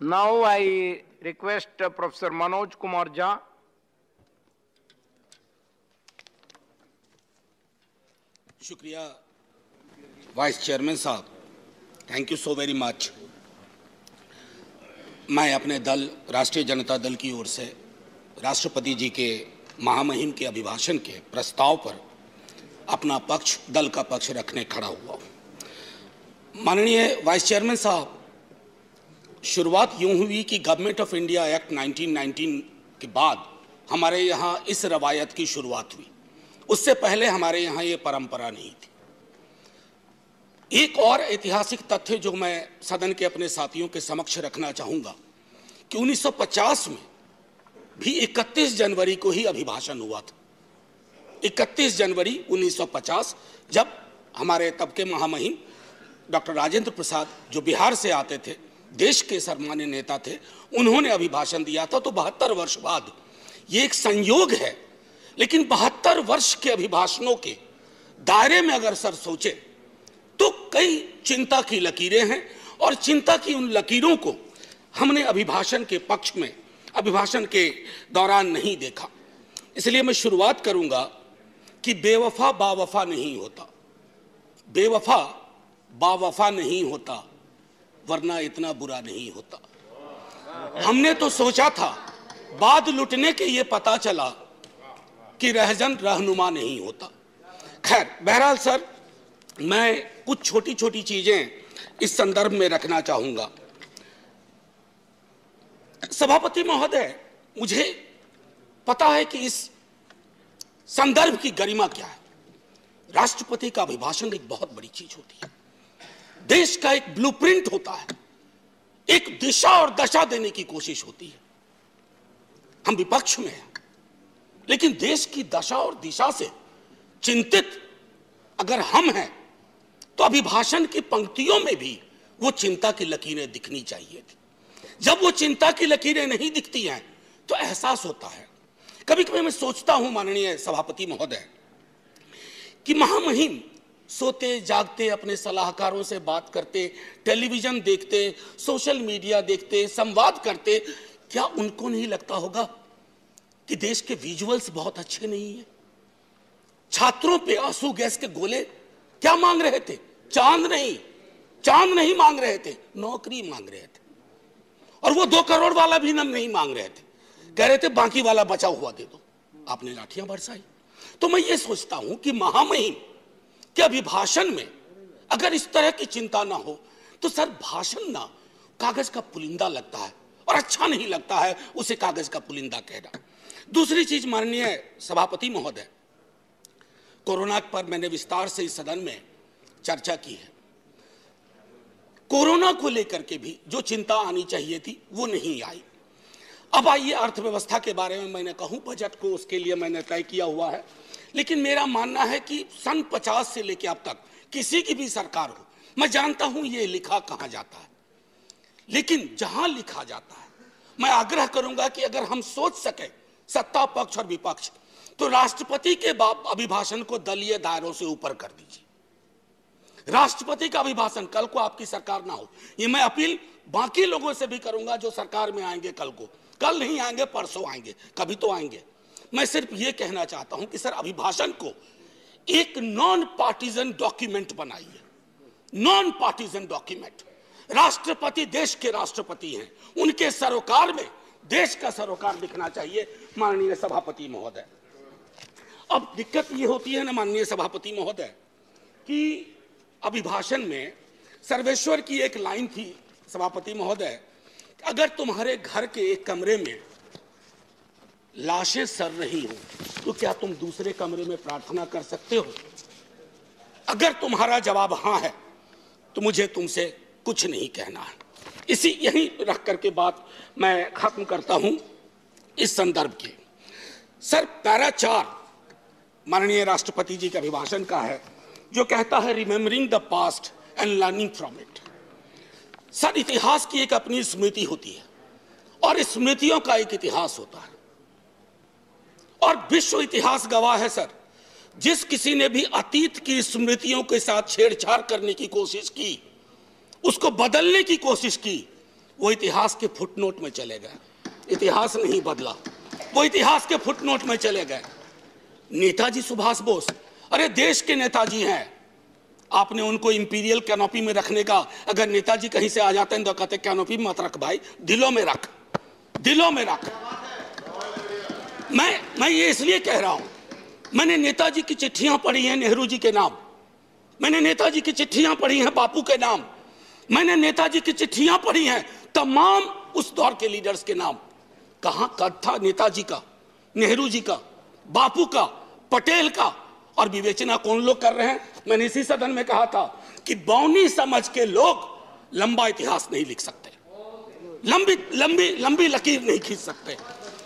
Now I request Professor Manoj Kumar Jha. शुक्रिया vice chairman साहब, thank you so very much. मैं अपने दल राष्ट्रीय जनता दल की ओर से राष्ट्रपति जी के महामहिम के अभिभाषण के प्रस्ताव पर अपना पक्ष, दल का पक्ष रखने खड़ा हुआ। माननीय वाइस चेयरमैन साहब, शुरुआत यूं हुई कि गवर्नमेंट ऑफ इंडिया एक्ट 1919 के बाद हमारे यहाँ इस रवायत की शुरुआत हुई। उससे पहले हमारे यहाँ ये परंपरा नहीं थी। एक और ऐतिहासिक तथ्य जो मैं सदन के अपने साथियों के समक्ष रखना चाहूंगा कि 1950 में भी 31 जनवरी को ही अभिभाषण हुआ था। 31 जनवरी 1950, जब हमारे तब के महामहिम डॉक्टर राजेंद्र प्रसाद, जो बिहार से आते थे, देश के सम्मान्य नेता थे, उन्होंने अभिभाषण दिया था। तो 72 वर्ष बाद ये एक संयोग है, लेकिन 72 वर्ष के अभिभाषणों के दायरे में अगर सर सोचे तो कई चिंता की लकीरें हैं, और चिंता की उन लकीरों को हमने अभिभाषण के पक्ष में, अभिभाषण के दौरान नहीं देखा। इसलिए मैं शुरुआत करूंगा कि बेवफा बावफा नहीं होता, बेवफा बावफा नहीं होता, वरना इतना बुरा नहीं होता। हमने तो सोचा था, बाद लुटने के ये पता चला कि रहजन रहनुमा नहीं होता। खैर, बहरहाल सर, मैं कुछ छोटी छोटी चीजें इस संदर्भ में रखना चाहूंगा। सभापति महोदय, मुझे पता है कि इस संदर्भ की गरिमा क्या है। राष्ट्रपति का अभिभाषण एक बहुत बड़ी चीज होती है, देश का एक ब्लूप्रिंट होता है, एक दिशा और दशा देने की कोशिश होती है। हम विपक्ष में हैं, लेकिन देश की दशा और दिशा से चिंतित अगर हम हैं तो अभिभाषण की पंक्तियों में भी वो चिंता की लकीरें दिखनी चाहिए थी। जब वो चिंता की लकीरें नहीं दिखती हैं तो एहसास होता है। कभी कभी मैं सोचता हूं माननीय सभापति महोदय कि महामहिम सोते जागते अपने सलाहकारों से बात करते, टेलीविजन देखते, सोशल मीडिया देखते, संवाद करते, क्या उनको नहीं लगता होगा कि देश के विजुअल्स बहुत अच्छे नहीं है? छात्रों पे आंसू गैस के गोले क्या मांग रहे थे? चांद नहीं मांग रहे थे, नौकरी मांग रहे थे। और वो 2 करोड़ वाला भी नहीं मांग रहे थे, कह रहे थे बाकी वाला बचा हुआ दे दो। आपने लाठियां बरसाई। तो मैं ये सोचता हूं कि महामहिम के अभिभाषण में अगर इस तरह की चिंता ना हो तो सर, भाषण ना कागज का पुलिंदा लगता है, और अच्छा नहीं लगता है उसे कागज का पुलिंदा कहना। दूसरी चीज माननीय सभापति महोदय, कोरोना पर मैंने विस्तार से इस सदन में चर्चा की है। कोरोना को लेकर के भी जो चिंता आनी चाहिए थी वो नहीं आई। अब आइए अर्थव्यवस्था के बारे में मैंने कहूं, बजट को उसके लिए मैंने तय किया हुआ है। लेकिन मेरा मानना है कि सन 50 से लेकर अब तक किसी की भी सरकार हो, मैं जानता हूं ये लिखा कहां जाता है, लेकिन जहां लिखा जाता है मैं आग्रह करूंगा कि अगर हम सोच सके, सत्ता पक्ष और विपक्ष, तो राष्ट्रपति के अभिभाषण को दलीय दायरों से ऊपर कर दीजिए। राष्ट्रपति का अभिभाषण, कल को आपकी सरकार ना हो, ये मैं अपील बाकी लोगों से भी करूंगा जो सरकार में आएंगे कल को, कल नहीं आएंगे परसों आएंगे, कभी तो आएंगे। मैं सिर्फ ये कहना चाहता हूं कि सर, अभिभाषण को एक नॉन पार्टीजन डॉक्यूमेंट बनाइए, नॉन पार्टीजन डॉक्यूमेंट। राष्ट्रपति देश के राष्ट्रपति हैं, उनके सरोकार में देश का सरोकार दिखना चाहिए माननीय सभापति महोदय। अब दिक्कत ये होती है ना माननीय सभापति महोदय कि अभिभाषण में सर्वेश्वर की एक लाइन थी सभापति महोदय, अगर तुम्हारे घर के एक कमरे में लाशें सड़ रही हो तो क्या तुम दूसरे कमरे में प्रार्थना कर सकते हो? अगर तुम्हारा जवाब हां है तो मुझे तुमसे कुछ नहीं कहना है। इसी यही रख करके बात मैं खत्म करता हूं इस संदर्भ की। सर, पैरा 4 माननीय राष्ट्रपति जी के अभिभाषण का है, जो कहता है remembering the past and learning from it. Sir, इतिहास की एक अपनी स्मृति होती है और स्मृतियों का एक इतिहास होता है, और विश्व इतिहास गवाह है सर, जिस किसी ने भी अतीत की स्मृतियों के साथ छेड़छाड़ करने की कोशिश की, उसको बदलने की कोशिश की, वो इतिहास के फुटनोट में चले गए। इतिहास नहीं बदला, वो इतिहास के फुटनोट में चले गए। नेताजी सुभाष बोस, अरे देश के नेताजी हैं, आपने उनको इंपीरियल कैनोपी में रखने का, अगर नेताजी कहीं से आ जाते हैं तो कहते कैनोपी मत रख भाई, दिलों में रख, दिलों में रख। मैं ये इसलिए कह रहा हूं, मैंने नेताजी की चिट्ठियां पढ़ी हैं नेहरू जी के नाम, मैंने नेताजी की चिट्ठियां पढ़ी हैं बापू के नाम, मैंने नेताजी की चिट्ठियां पढ़ी हैं तमाम उस दौर के लीडर्स के नाम। कहां कद था नेताजी का, नेहरू जी का, बापू का, पटेल का, और विवेचना कौन लोग कर रहे हैं? मैंने इसी सदन में कहा था कि बौनी समझ के लोग लंबा इतिहास नहीं लिख सकते, लंबी लंबी लंबी लकीर नहीं खींच सकते।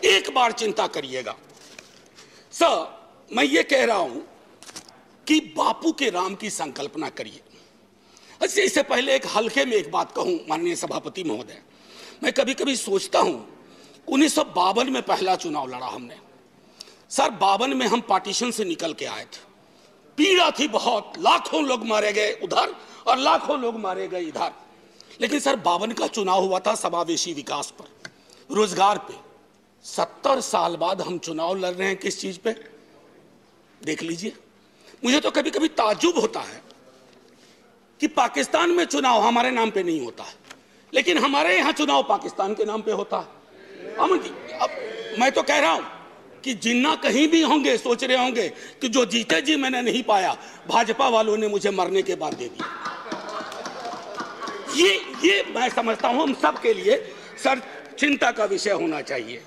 एक बार चिंता करिएगा सर, मैं ये कह रहा हूं कि बापू के राम की संकल्पना करिए। अच्छा, इससे पहले एक हल्के में एक बात कहूं माननीय सभापति महोदय, मैं कभी कभी सोचता हूं 1952 में पहला चुनाव लड़ा हमने सर, 52 में हम पार्टीशन से निकल के आए थे, पीड़ा थी बहुत, लाखों लोग मारे गए उधर और लाखों लोग मारे गए इधर। लेकिन सर 52 का चुनाव हुआ था समावेशी विकास पर, रोजगार पे। 70 साल बाद हम चुनाव लड़ रहे हैं किस चीज पे? देख लीजिए। मुझे तो कभी कभी ताज्जुब होता है कि पाकिस्तान में चुनाव हमारे नाम पे नहीं होता है, लेकिन हमारे यहां चुनाव पाकिस्तान के नाम पे होता है। अब मैं तो कह रहा हूं कि जिन्ना कहीं भी होंगे सोच रहे होंगे कि जो जीते जी मैंने नहीं पाया, भाजपा वालों ने मुझे मरने के बाद दे दिया। ये मैं समझता हूं हम सब के लिए सर चिंता का विषय होना चाहिए।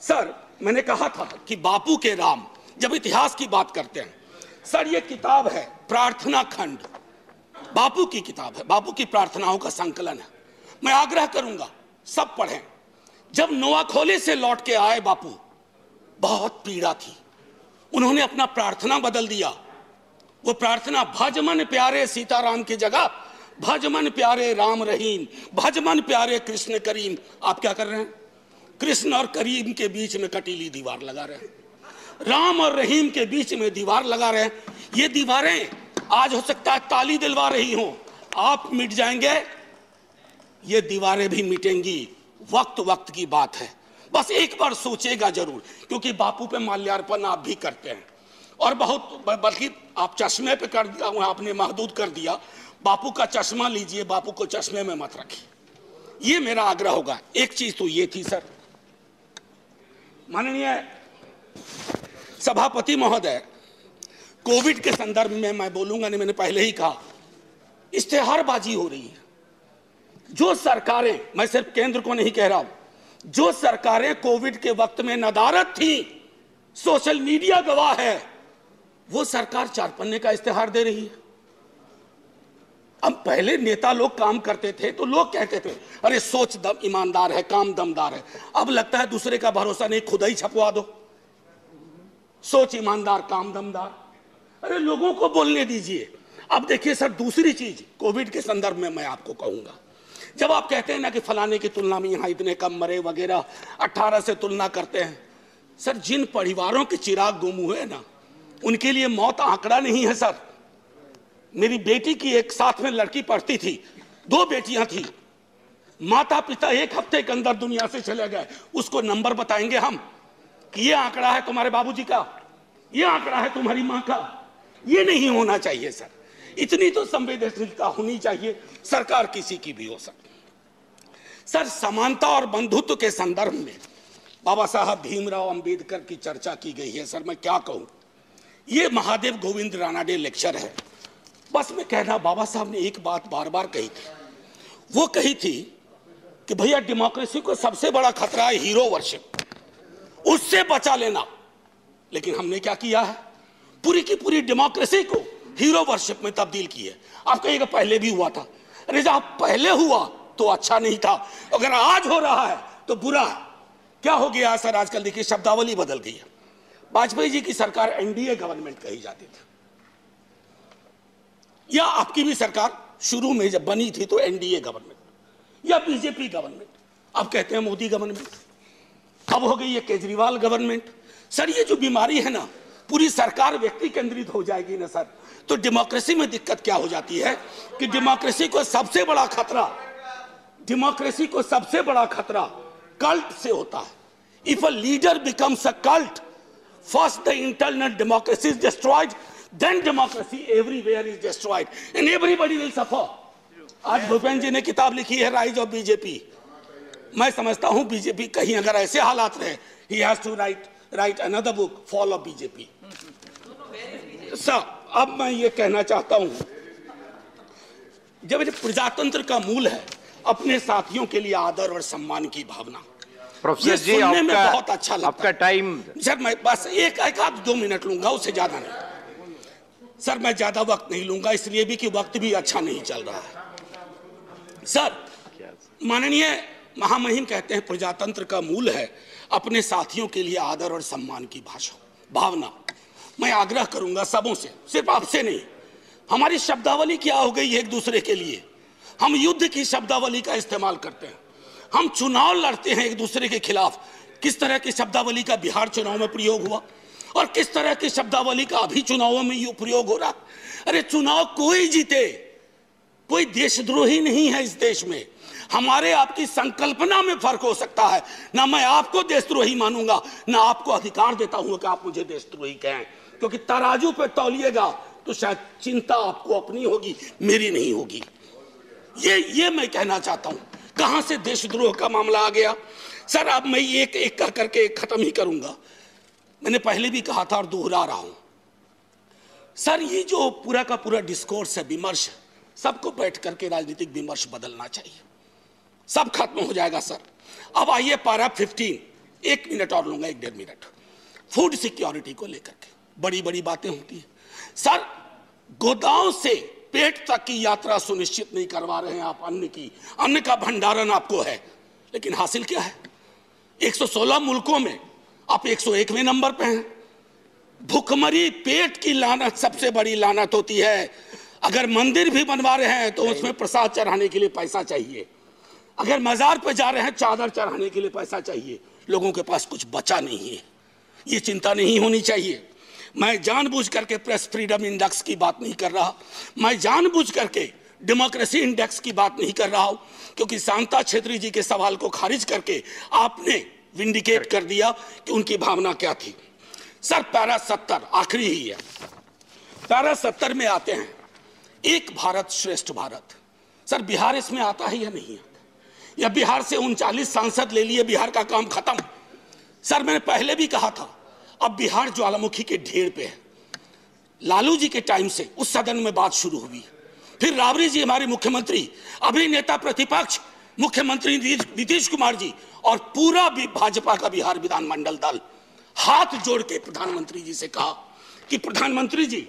सर मैंने कहा था कि बापू के राम, जब इतिहास की बात करते हैं सर, ये किताब है प्रार्थना खंड, बापू की किताब है, बापू की प्रार्थनाओं का संकलन है। मैं आग्रह करूंगा सब पढ़ें। जब नोआखोले से लौट के आए बापू, बहुत पीड़ा थी, उन्होंने अपना प्रार्थना बदल दिया। वो प्रार्थना भजमन प्यारे सीताराम की जगह भजमन प्यारे राम रहीम, भजमन प्यारे कृष्ण करीम। आप क्या कर रहे हैं? कृष्ण और करीम के बीच में कटीली दीवार लगा रहे हैं, राम और रहीम के बीच में दीवार लगा रहे हैं। ये दीवारें आज हो सकता है ताली दिलवा रही हो, आप मिट जाएंगे, ये दीवारें भी मिटेंगी, वक्त वक्त की बात है। बस एक बार सोचेगा जरूर, क्योंकि बापू पे माल्यार्पण आप भी करते हैं और बहुत, बल्कि आप चश्मे पे कर दिया, आपने महदूद कर दिया। बापू का चश्मा लीजिए, बापू को चश्मे में मत रखिए, ये मेरा आग्रह होगा। एक चीज तो ये थी सर, माननीय सभापति महोदय, कोविड के संदर्भ में मैं बोलूंगा नहीं, मैंने पहले ही कहा, इश्तेहारबाजी हो रही है। जो सरकारें, मैं सिर्फ केंद्र को नहीं कह रहा हूं, जो सरकारें कोविड के वक्त में नदारद थी, सोशल मीडिया गवाह है, वो सरकार 4 पन्ने का इश्तेहार दे रही है। अब पहले नेता लोग काम करते थे तो लोग कहते थे अरे सोच दम ईमानदार है, काम दमदार है। अब लगता है दूसरे का भरोसा नहीं, खुद ही छपवा दो, सोच ईमानदार काम दमदार। अरे लोगों को बोलने दीजिए। अब देखिए सर, दूसरी चीज कोविड के संदर्भ में मैं आपको कहूंगा, जब आप कहते हैं ना कि फलाने की तुलना में यहां इतने कम मरे वगैरह, 18 से तुलना करते हैं सर, जिन परिवारों के चिराग गुम हुए ना, उनके लिए मौत आंकड़ा नहीं है सर। मेरी बेटी की एक साथ में लड़की पढ़ती थी, 2 बेटियां थी, माता पिता 1 हफ्ते के अंदर दुनिया से चले गए। उसको नंबर बताएंगे हम कि ये आंकड़ा है तुम्हारे बाबूजी का, ये आंकड़ा है तुम्हारी मां का। ये नहीं होना चाहिए सर, इतनी तो संवेदनशीलता होनी चाहिए, सरकार किसी की भी हो सकती। सर समानता और बंधुत्व के संदर्भ में बाबा साहब भीमराव अंबेडकर की चर्चा की गई है। सर मैं क्या कहूं, ये महादेव गोविंद रानाडे लेक्चर है। बस मैं कहना, बाबा साहब ने एक बात बार बार कही थी, वो कही थी कि भैया डेमोक्रेसी को सबसे बड़ा खतरा है हीरो वर्शिप, उससे बचा लेना। लेकिन हमने क्या किया है, पूरी की पूरी डेमोक्रेसी को हीरो वर्शिप में तब्दील की है। आप कहिएगा पहले भी हुआ था, अरे जब पहले हुआ तो अच्छा नहीं था, अगर आज हो रहा है तो बुरा है। क्या हो गया सर, आजकल देखिए शब्दावली बदल गई है। वाजपेयी जी की सरकार एनडीए गवर्नमेंट कही जाती थी, या आपकी भी सरकार शुरू में जब बनी थी तो एनडीए गवर्नमेंट या बीजेपी गवर्नमेंट, अब कहते हैं मोदी गवर्नमेंट, अब हो गई है केजरीवाल गवर्नमेंट। सर ये जो बीमारी है ना, पूरी सरकार व्यक्ति केंद्रित हो जाएगी ना सर, तो डेमोक्रेसी में दिक्कत क्या हो जाती है कि डेमोक्रेसी को सबसे बड़ा खतरा डेमोक्रेसी को सबसे बड़ा खतरा कल्ट से होता है। If a leader becomes a cult, first the internal democracy is destroyed, then democracy everywhere is destroyed and everybody will suffer. आज भूपेंद्र जी ने किताब लिखी है राइज ऑफ बीजेपी। मैं समझता हूं बीजेपी कहीं अगर ऐसे हालात रहे, he has to write another book, fall of BJP. Sir, अब मैं ये कहना चाहता हूं, जब प्रजातंत्र का मूल है अपने साथियों के लिए आदर और सम्मान की भावना। प्रोफेसर जी, में बहुत अच्छा लगता आपका टाइम। सर मैं बस एक आध 2 मिनट लूंगा, उससे ज्यादा नहीं। सर मैं ज्यादा वक्त नहीं लूंगा, इसलिए भी कि वक्त भी अच्छा नहीं चल रहा है। सर, माननीय महामहिम कहते हैं प्रजातंत्र का मूल है अपने साथियों के लिए आदर और सम्मान की भावना। मैं आग्रह करूंगा सबों से, सिर्फ आपसे नहीं, हमारी शब्दावली क्या हो गई है एक दूसरे के लिए। हम युद्ध की शब्दावली का इस्तेमाल करते हैं, हम चुनाव लड़ते हैं एक दूसरे के खिलाफ। किस तरह की शब्दावली का बिहार चुनाव में प्रयोग हुआ और किस तरह की शब्दावली का अभी चुनावों में प्रयोग हो रहा। अरे चुनाव कोई जीते, कोई देशद्रोही नहीं है इस देश में। हमारे आपकी संकल्पना में फर्क हो सकता है। ना मैं आपको देशद्रोही मानूंगा, ना आपको अधिकार देता हूं कि आप मुझे देशद्रोही कहें, क्योंकि तराजू पे तौलिएगा तो शायद चिंता आपको अपनी होगी, मेरी नहीं होगी। ये मैं कहना चाहता हूं। कहां से देशद्रोह का मामला आ गया? सर, अब मैं एक एक कह करके खत्म ही करूंगा। मैंने पहले भी कहा था और दोहरा रहा हूं। सर, ये जो पूरा का पूरा डिस्कोर्स है, विमर्श, सबको बैठ करके राजनीतिक विमर्श बदलना चाहिए, सब खत्म हो जाएगा। सर, अब आइए पारा 15, 1 मिनट और लूंगा, 1-1.5 मिनट। फूड सिक्योरिटी को लेकर के बड़ी बड़ी बातें होती है। सर, गोदाम से पेट तक की यात्रा सुनिश्चित नहीं करवा रहे हैं आप अन्न का भंडारण आपको है, लेकिन हासिल क्या है? 116 मुल्कों में आप 101वें नंबर पे हैं। भूखमरी, पेट की लानत सबसे बड़ी लानत होती है। अगर मंदिर भी बनवा रहे हैं तो उसमें प्रसाद चढ़ाने के लिए पैसा चाहिए। अगर मजार पे जा रहे हैं चादर चढ़ाने के लिए पैसा चाहिए। लोगों के पास कुछ बचा नहीं है। ये चिंता नहीं होनी चाहिए। मैं जानबूझ करके प्रेस फ्रीडम इंडेक्स की बात नहीं कर रहा, मैं जानबूझ करके डेमोक्रेसी इंडेक्स की बात नहीं कर रहा हूं, क्योंकि शांता छेत्री जी के सवाल को खारिज करके आपने विंडिकेट कर दिया कि उनकी भावना क्या थी। सर, पैरा 70 आखिरी ही है। पैरा 70 में आते हैं एक भारत श्रेष्ठ भारत। सर, बिहार इसमें आता है या नहीं आता? या बिहार से 39 सांसद ले लिए, बिहार का काम खत्म? सर, मैंने पहले भी कहा था, अब बिहार ज्वालामुखी के ढेर पे है। लालू जी के टाइम से उस सदन में बात शुरू हुई, फिर राबड़ी जी हमारे मुख्यमंत्री, अभी नेता प्रतिपक्ष मुख्यमंत्री नीतीश कुमार जी और पूरा भी भाजपा का बिहार विधानमंडल दल हाथ जोड़ के प्रधानमंत्री जी से कहा कि प्रधानमंत्री जी,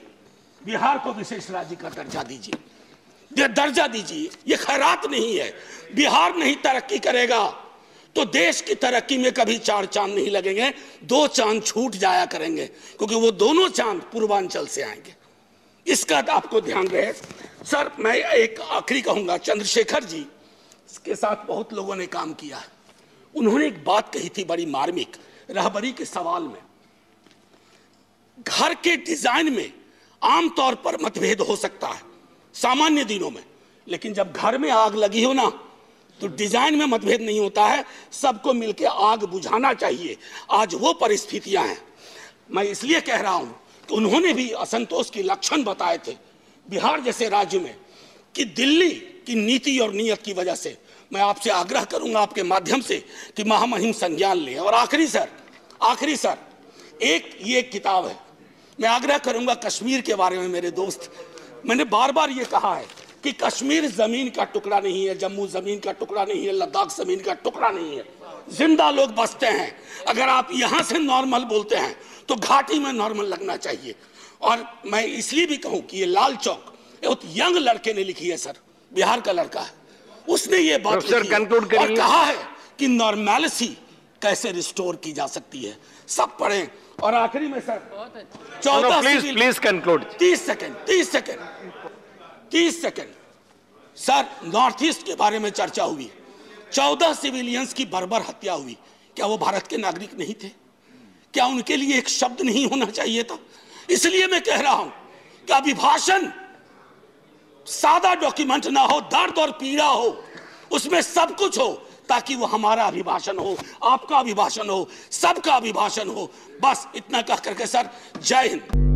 बिहार को विशेष राज्य का दर्जा दीजिए। ये खैरात नहीं है। बिहार नहीं तरक्की करेगा तो देश की तरक्की में कभी 4 चांद नहीं लगेंगे, 2 चांद छूट जाया करेंगे, क्योंकि वो दोनों चांद पूर्वांचल से आएंगे। इसका आपको ध्यान रहे। सर, मैं एक आखिरी कहूंगा, चंद्रशेखर जी के साथ बहुत लोगों ने काम किया है। उन्होंने एक बात कही थी बड़ी मार्मिक, रहबरी के सवाल में। घर के डिजाइन में आमतौर पर मतभेद हो सकता है सामान्य दिनों में, लेकिन जब घर में आग लगी हो ना, तो डिजाइन में मतभेद नहीं होता है, सबको मिलकर आग बुझाना चाहिए। आज वो परिस्थितियां हैं। मैं इसलिए कह रहा हूं कि उन्होंने भी असंतोष के लक्षण बताए थे बिहार जैसे राज्य में, कि दिल्ली की नीति और नीयत की वजह से। मैं आपसे आग्रह करूंगा आपके माध्यम से कि महामहिम संज्ञान लें। और आखिरी सर, ये किताब है, मैं आग्रह करूंगा कश्मीर के बारे में। मेरे दोस्त, मैंने बार बार ये कहा है कि कश्मीर जमीन का टुकड़ा नहीं है, जम्मू जमीन का टुकड़ा नहीं है, लद्दाख जमीन का टुकड़ा नहीं है। जिंदा लोग बसते हैं। अगर आप यहां से नॉर्मल बोलते हैं तो घाटी में नॉर्मल लगना चाहिए। और मैं इसलिए भी कहूं कि ये लाल चौक एक यंग लड़के ने लिखी है, सर, बिहार का लड़का है, उसने ये बात लिखी है और कहा है कि नॉर्मैलिटी कैसे रिस्टोर की जा सकती है। सब पढ़ें। और आखिरी में sir 14 please conclude. 30 second. Sir, north east के बारे में चर्चा हुई, 14 सिविलियंस की बर्बर हत्या हुई। क्या वो भारत के नागरिक नहीं थे? क्या उनके लिए एक शब्द नहीं होना चाहिए था? इसलिए मैं कह रहा हूं कि अभिभाषण सादा डॉक्यूमेंट ना हो, दर्द और पीड़ा हो, उसमें सब कुछ हो, ताकि वो हमारा अभिभाषण हो, आपका अभिभाषण हो, सबका अभिभाषण हो। बस इतना कह करके सर, जय हिंद।